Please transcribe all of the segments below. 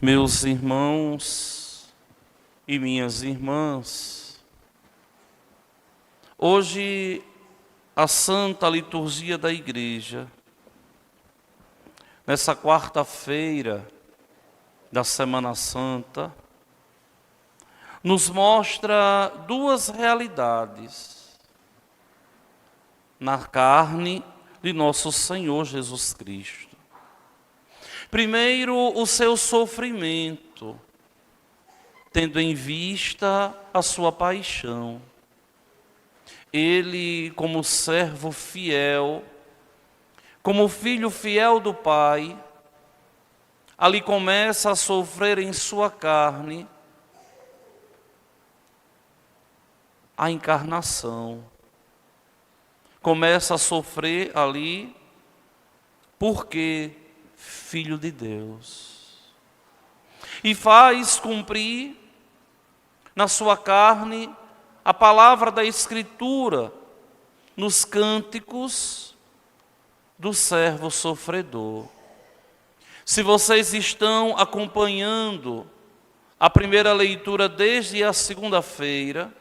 Meus irmãos e minhas irmãs, hoje a Santa Liturgia da Igreja, nessa quarta-feira da Semana Santa, nos mostra duas realidades na carne de nosso Senhor Jesus Cristo. Primeiro, o seu sofrimento, tendo em vista a sua paixão. Ele, como servo fiel, como filho fiel do Pai, ali começa a sofrer em sua carne a encarnação. Começa a sofrer ali porque Filho de Deus. E faz cumprir na sua carne a palavra da Escritura nos cânticos do servo sofredor. Se vocês estão acompanhando a primeira leitura desde a segunda-feira,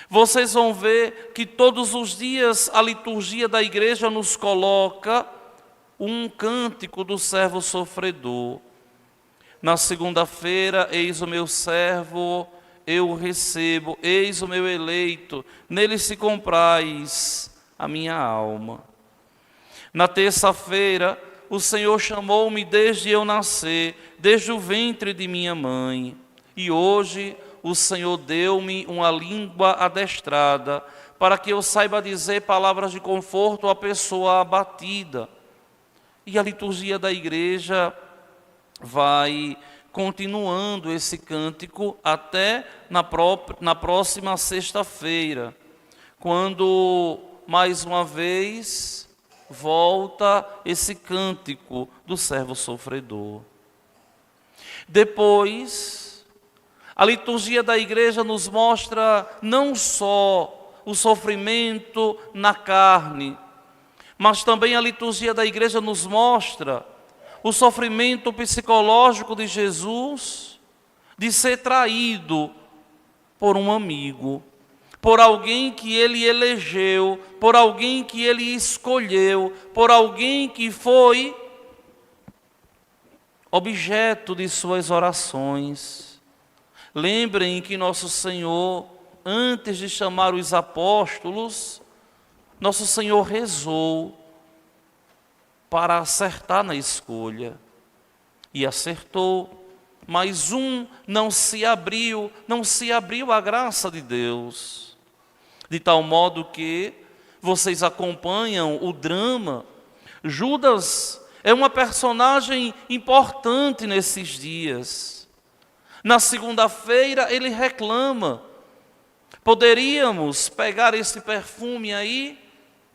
vocês vão ver que todos os dias a liturgia da igreja nos coloca um cântico do servo sofredor. Na segunda-feira, eis o meu servo, eu o recebo, eis o meu eleito, nele se comprais a minha alma. Na terça-feira, o Senhor chamou-me desde eu nascer, desde o ventre de minha mãe. E hoje o Senhor deu-me uma língua adestrada, para que eu saiba dizer palavras de conforto à pessoa abatida. E a liturgia da igreja vai continuando esse cântico até na próxima sexta-feira, quando, mais uma vez, volta esse cântico do servo sofredor. Depois, a liturgia da igreja nos mostra não só o sofrimento na carne, mas também a liturgia da igreja nos mostra o sofrimento psicológico de Jesus, de ser traído por um amigo, por alguém que ele elegeu, por alguém que ele escolheu, por alguém que foi objeto de suas orações. Lembrem que nosso Senhor, antes de chamar os apóstolos, nosso Senhor rezou para acertar na escolha. E acertou, mas não se abriu à graça de Deus. De tal modo que vocês acompanham o drama. Judas é uma personagem importante nesses dias. Na segunda-feira ele reclama: poderíamos pegar esse perfume aí,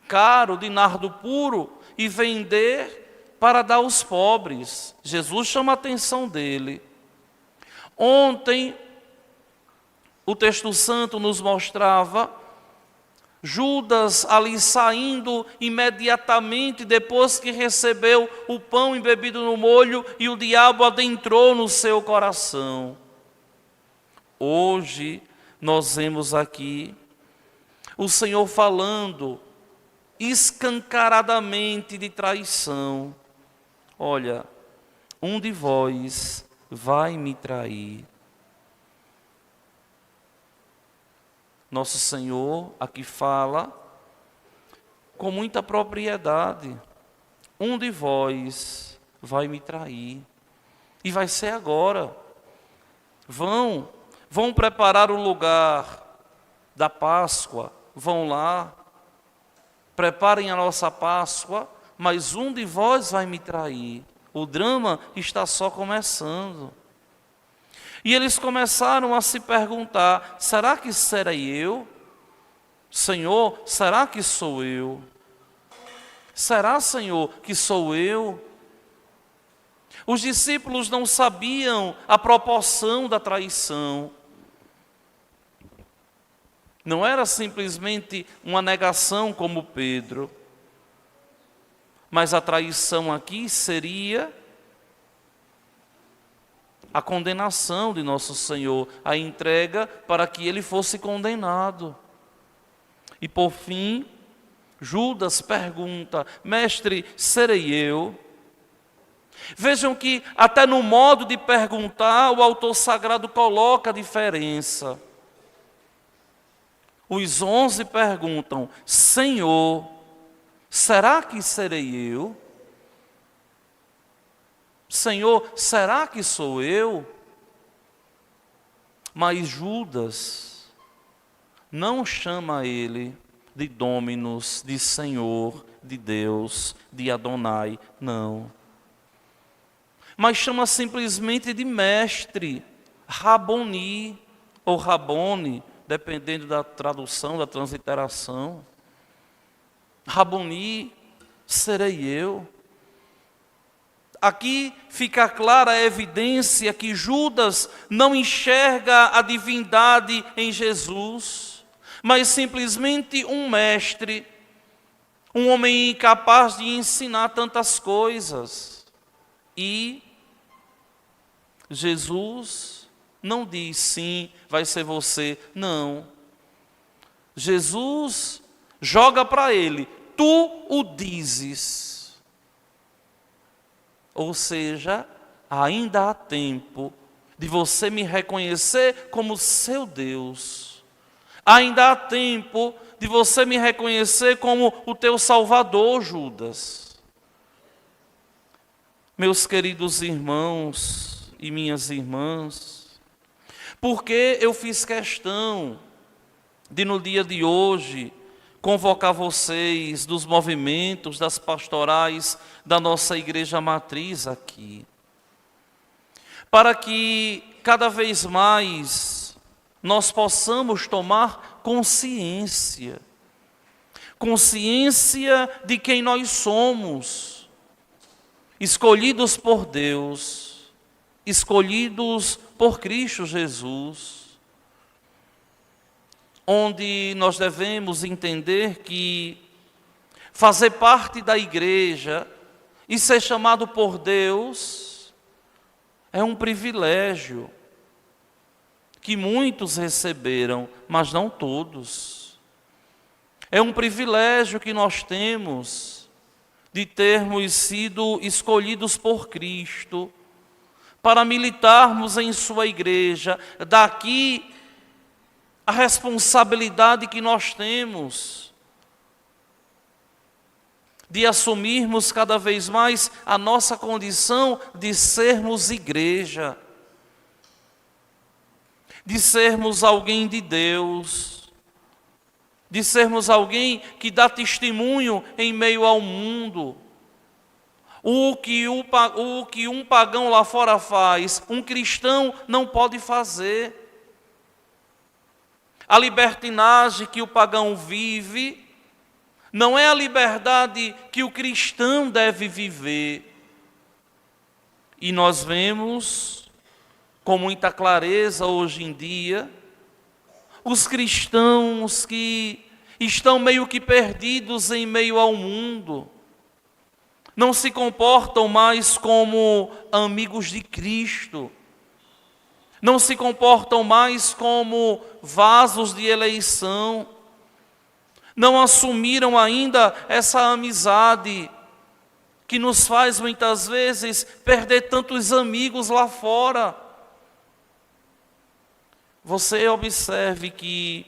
caro, de nardo puro, e vender para dar aos pobres. Jesus chama a atenção dele. Ontem, o texto santo nos mostrava Judas ali saindo imediatamente depois que recebeu o pão embebido no molho e o diabo adentrou no seu coração. Hoje, nós vemos aqui o Senhor falando escancaradamente de traição. Olha, um de vós vai me trair. Nosso Senhor aqui fala com muita propriedade. Um de vós vai me trair. E vai ser agora. Vão preparar o lugar da Páscoa. Vão lá. Preparem a nossa Páscoa, mas um de vós vai me trair. O drama está só começando. E eles começaram a se perguntar: será que serei eu? Senhor, será que sou eu? Será, Senhor, que sou eu? Os discípulos não sabiam a proporção da traição. Não era simplesmente uma negação como Pedro, mas a traição aqui seria a condenação de nosso Senhor, a entrega para que ele fosse condenado. E por fim, Judas pergunta: mestre, serei eu? Vejam que até no modo de perguntar, o autor sagrado coloca a diferença. Os 11 perguntam: Senhor, será que serei eu? Senhor, será que sou eu? Mas Judas não chama ele de Dominus, de Senhor, de Deus, de Adonai, não. Mas chama simplesmente de mestre, Raboni ou Rabone, dependendo da tradução, da transliteração. Raboni, serei eu. Aqui fica clara a evidência que Judas não enxerga a divindade em Jesus, mas simplesmente um mestre, um homem incapaz de ensinar tantas coisas. E Jesus não diz sim, vai ser você, não. Jesus joga para ele: tu o dizes. Ou seja, ainda há tempo de você me reconhecer como seu Deus. Ainda há tempo de você me reconhecer como o teu Salvador, Judas. Meus queridos irmãos e minhas irmãs, porque eu fiz questão de, no dia de hoje, convocar vocês dos movimentos, das pastorais da nossa igreja matriz aqui, para que cada vez mais nós possamos tomar consciência de quem nós somos, escolhidos por Deus, escolhidos por Cristo Jesus, onde nós devemos entender que fazer parte da igreja e ser chamado por Deus é um privilégio que muitos receberam, mas não todos. É um privilégio que nós temos de termos sido escolhidos por Cristo para militarmos em sua igreja. Daqui a responsabilidade que nós temos de assumirmos cada vez mais a nossa condição de sermos igreja, de sermos alguém de Deus, de sermos alguém que dá testemunho em meio ao mundo. O que um pagão lá fora faz, um cristão não pode fazer. A libertinagem que o pagão vive não é a liberdade que o cristão deve viver. E nós vemos com muita clareza hoje em dia os cristãos que estão meio que perdidos em meio ao mundo, não se comportam mais como amigos de Cristo, não se comportam mais como vasos de eleição, não assumiram ainda essa amizade que nos faz muitas vezes perder tantos amigos lá fora. Você observe que,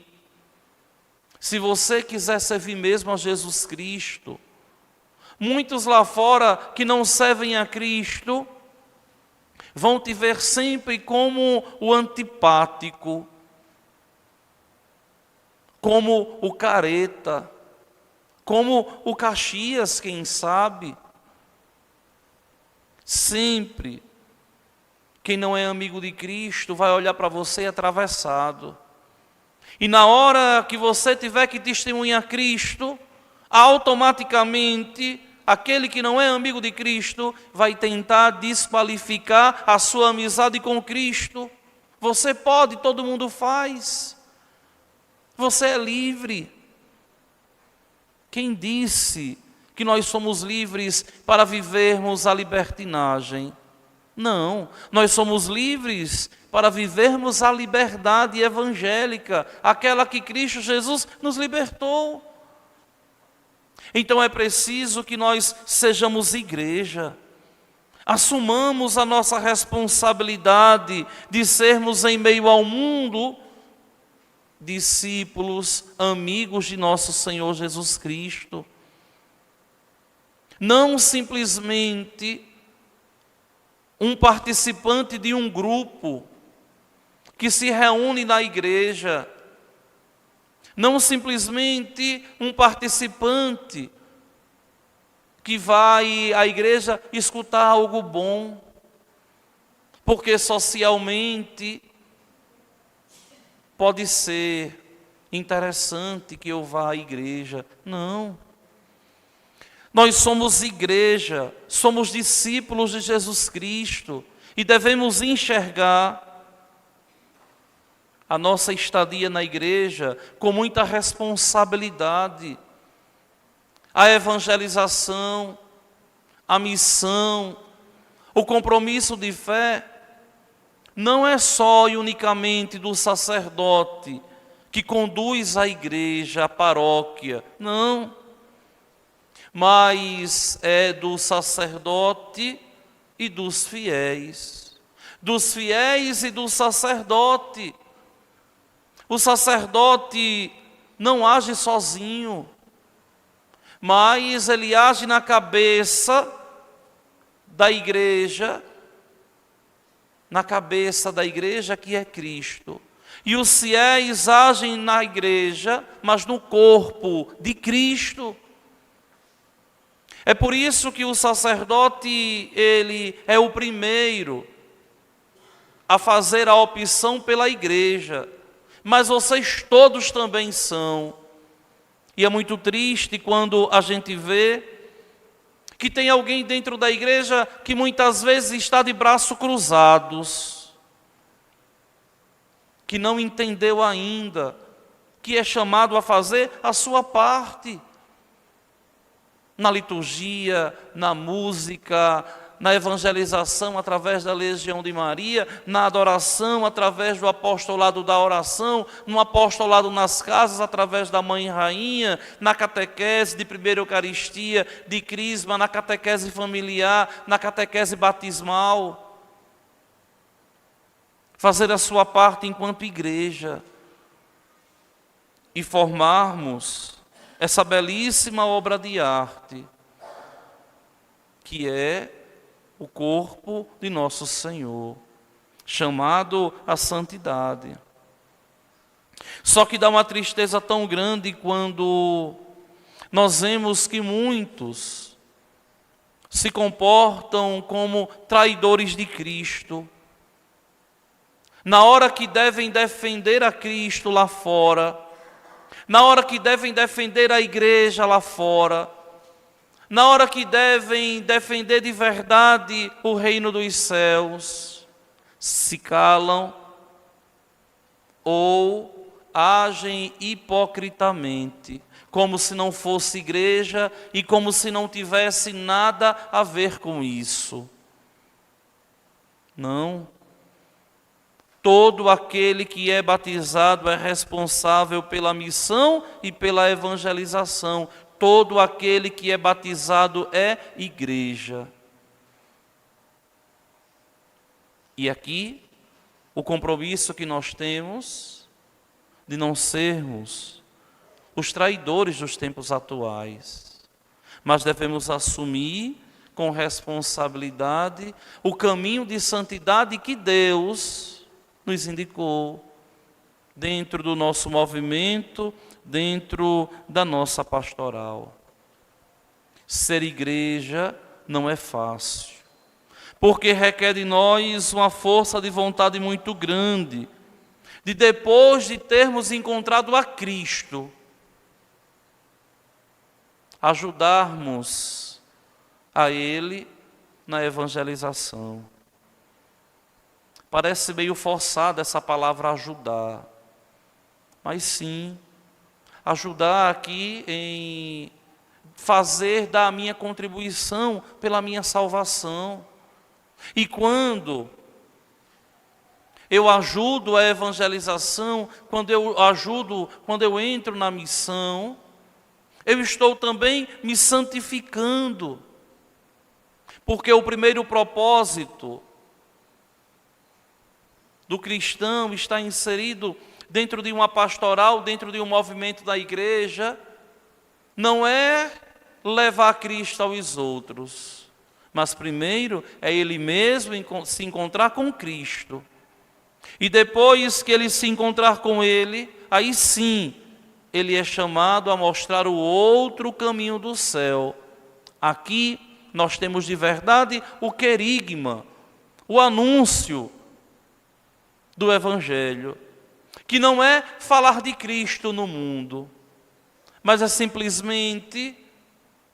se você quiser servir mesmo a Jesus Cristo, muitos lá fora que não servem a Cristo vão te ver sempre como o antipático, como o careta, como o Caxias, quem sabe. Sempre, quem não é amigo de Cristo vai olhar para você atravessado. E na hora que você tiver que testemunhar Cristo, automaticamente aquele que não é amigo de Cristo vai tentar desqualificar a sua amizade com Cristo. Você pode, todo mundo faz. Você é livre. Quem disse que nós somos livres para vivermos a libertinagem? Não, nós somos livres para vivermos a liberdade evangélica, aquela que Cristo Jesus nos libertou. Então é preciso que nós sejamos igreja, assumamos a nossa responsabilidade de sermos em meio ao mundo discípulos, amigos de nosso Senhor Jesus Cristo. Não simplesmente um participante de um grupo que se reúne na igreja, não simplesmente um participante que vai à igreja escutar algo bom, porque socialmente pode ser interessante que eu vá à igreja. Não. Nós somos igreja, somos discípulos de Jesus Cristo e devemos enxergar a nossa estadia na igreja com muita responsabilidade. A evangelização, a missão, o compromisso de fé não é só e unicamente do sacerdote que conduz a igreja, a paróquia, não. Mas é do sacerdote e dos fiéis e do sacerdote. O sacerdote não age sozinho, mas ele age na cabeça da igreja, que é Cristo. E os fiéis agem na igreja, mas no corpo de Cristo. É por isso que o sacerdote, ele é o primeiro a fazer a opção pela igreja. Mas vocês todos também são. E é muito triste quando a gente vê que tem alguém dentro da igreja que muitas vezes está de braços cruzados, que não entendeu ainda que é chamado a fazer a sua parte. Na liturgia, na música, na evangelização através da Legião de Maria, na adoração através do apostolado da oração, no apostolado nas casas através da Mãe Rainha, na catequese de primeira Eucaristia, de Crisma, na catequese familiar, na catequese batismal. Fazer a sua parte enquanto igreja e formarmos essa belíssima obra de arte, que é o corpo de nosso Senhor, chamado à santidade. Só que dá uma tristeza tão grande quando nós vemos que muitos se comportam como traidores de Cristo. Na hora que devem defender a Cristo lá fora, na hora que devem defender a igreja lá fora, na hora que devem defender de verdade o reino dos céus, se calam ou agem hipocritamente, como se não fosse igreja e como se não tivesse nada a ver com isso. Não. Todo aquele que é batizado é responsável pela missão e pela evangelização. Todo aquele que é batizado é igreja. E aqui, o compromisso que nós temos de não sermos os traidores dos tempos atuais, mas devemos assumir com responsabilidade o caminho de santidade que Deus nos indicou dentro do nosso movimento, dentro da nossa pastoral. Ser igreja não é fácil, porque requer de nós uma força de vontade muito grande, de depois de termos encontrado a Cristo, ajudarmos a Ele na evangelização. Parece meio forçada essa palavra ajudar, mas sim, ajudar aqui em fazer da minha contribuição pela minha salvação. E quando eu ajudo a evangelização, quando eu entro na missão, eu estou também me santificando. Porque o primeiro propósito do cristão está inserido dentro de uma pastoral, dentro de um movimento da igreja, não é levar Cristo aos outros, mas primeiro é ele mesmo se encontrar com Cristo. E depois que ele se encontrar com ele, aí sim, ele é chamado a mostrar o outro caminho do céu. Aqui nós temos de verdade o querigma, o anúncio do Evangelho, que não é falar de Cristo no mundo, mas é simplesmente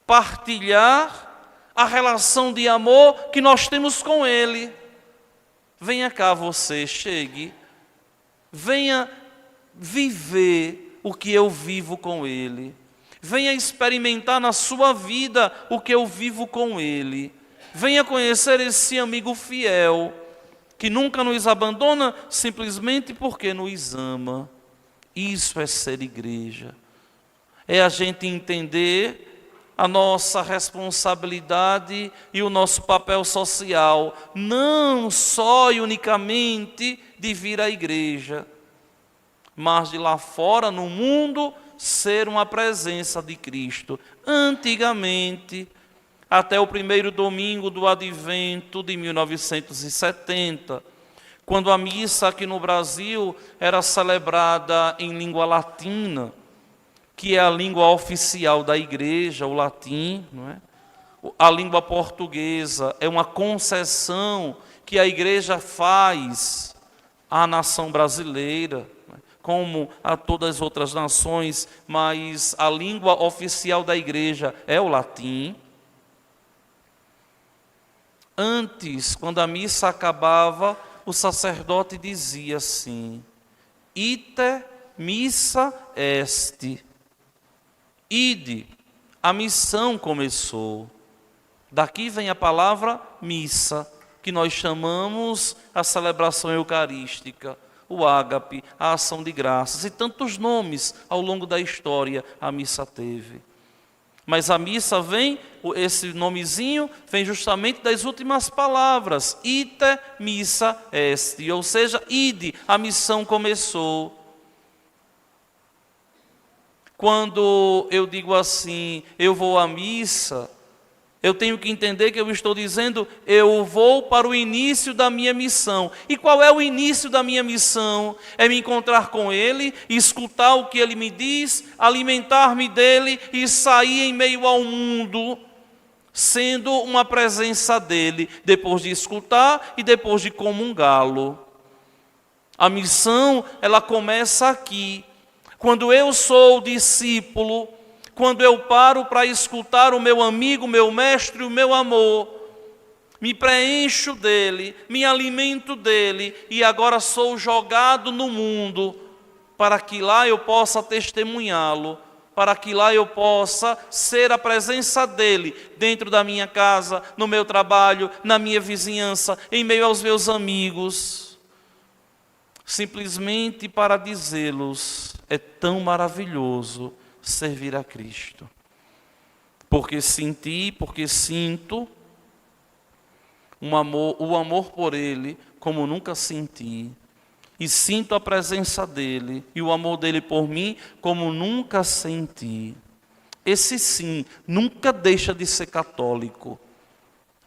partilhar a relação de amor que nós temos com Ele. Venha cá você, chegue, venha viver o que eu vivo com Ele. Venha experimentar na sua vida o que eu vivo com Ele. Venha conhecer esse amigo fiel, que nunca nos abandona simplesmente porque nos ama. Isso é ser igreja. É a gente entender a nossa responsabilidade e o nosso papel social, não só e unicamente de vir à igreja, mas de lá fora, no mundo, ser uma presença de Cristo. Antigamente, até o primeiro domingo do Advento de 1970, quando a missa aqui no Brasil era celebrada em língua latina, que é a língua oficial da igreja, o latim, não é? A língua portuguesa é uma concessão que a igreja faz à nação brasileira, como a todas as outras nações, mas a língua oficial da igreja é o latim. Antes, quando a missa acabava, o sacerdote dizia assim: ite missa est. Ide, a missão começou. Daqui vem a palavra missa, que nós chamamos a celebração eucarística, o ágape, a ação de graças, e tantos nomes ao longo da história a missa teve. Mas a missa vem, esse nomezinho, vem justamente das últimas palavras, ite missa est, ou seja, ide, a missão começou. Quando eu digo assim, eu vou à missa, eu tenho que entender que eu estou dizendo, eu vou para o início da minha missão. E qual é o início da minha missão? É me encontrar com Ele, escutar o que Ele me diz, alimentar-me dEle e sair em meio ao mundo, sendo uma presença dEle, depois de escutar e depois de comungá-lo. A missão, ela começa aqui. Quando eu sou discípulo, quando eu paro para escutar o meu amigo, o meu mestre, o meu amor, me preencho dele, me alimento dele e agora sou jogado no mundo para que lá eu possa testemunhá-lo, para que lá eu possa ser a presença dele dentro da minha casa, no meu trabalho, na minha vizinhança, em meio aos meus amigos. Simplesmente para dizê-los, é tão maravilhoso servir a Cristo. Porque sinto o amor por Ele como nunca senti. E sinto a presença dEle e o amor dEle por mim como nunca senti. Esse sim nunca deixa de ser católico.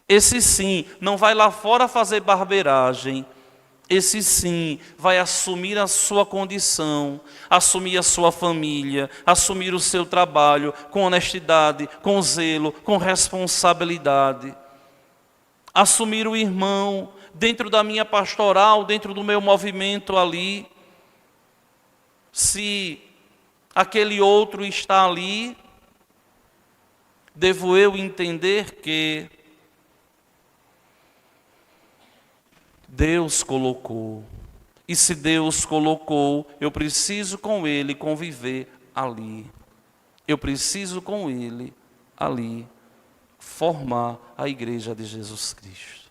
Esse sim não vai lá fora fazer barbeiragem. Esse sim vai assumir a sua condição, assumir a sua família, assumir o seu trabalho com honestidade, com zelo, com responsabilidade. Assumir o irmão dentro da minha pastoral, dentro do meu movimento ali. Se aquele outro está ali, devo eu entender que Deus colocou. E se Deus colocou, eu preciso com Ele conviver ali. Eu preciso com Ele ali formar a igreja de Jesus Cristo.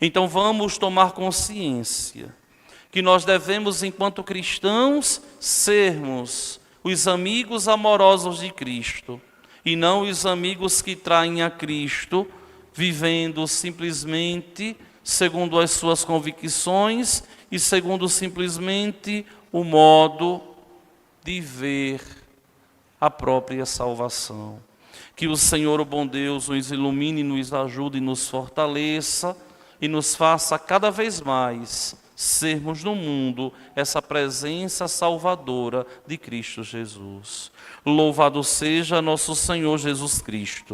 Então vamos tomar consciência que nós devemos, enquanto cristãos, sermos os amigos amorosos de Cristo e não os amigos que traem a Cristo, vivendo simplesmente segundo as suas convicções e segundo simplesmente o modo de ver a própria salvação. Que o Senhor, o bom Deus, nos ilumine, nos ajude e nos fortaleça e nos faça cada vez mais sermos no mundo essa presença salvadora de Cristo Jesus. Louvado seja nosso Senhor Jesus Cristo.